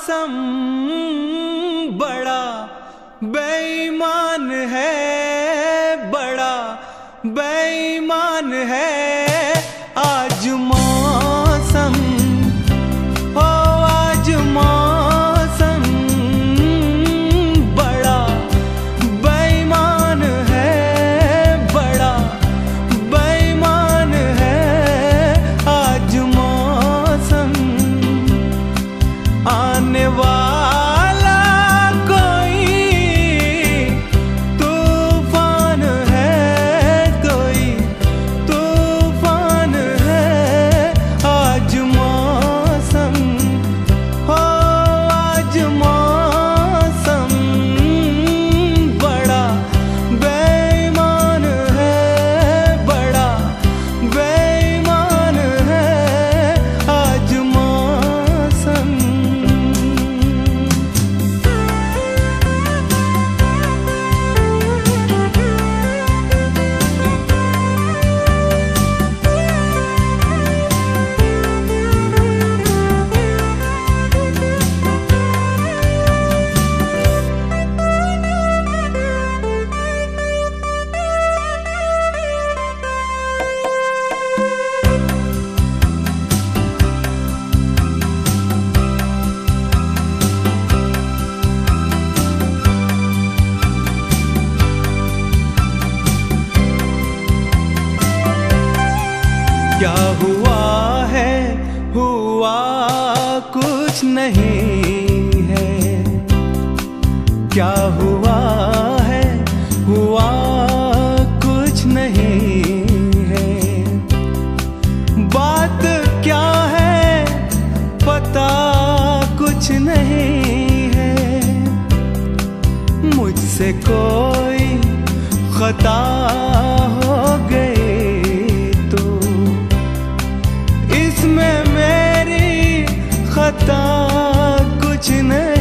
मौसम बड़ा बेईमान है, बड़ा बेईमान है आज मौसम, ओ आज मौसम बड़ा बेईमान है, बड़ा बेईमान है आज मौसम। आने वाला कोई तूफान है, कोई तूफान है आज मौसम, हो आज मौसम बड़ा बेईमान है, बड़ा बेईमान है आज मौसम। क्या हुआ है, हुआ कुछ नहीं है, क्या हुआ है, हुआ कुछ नहीं है, बात क्या है पता कुछ नहीं है, मुझसे कोई खता हो गई इसमें मेरी खता कुछ नहीं।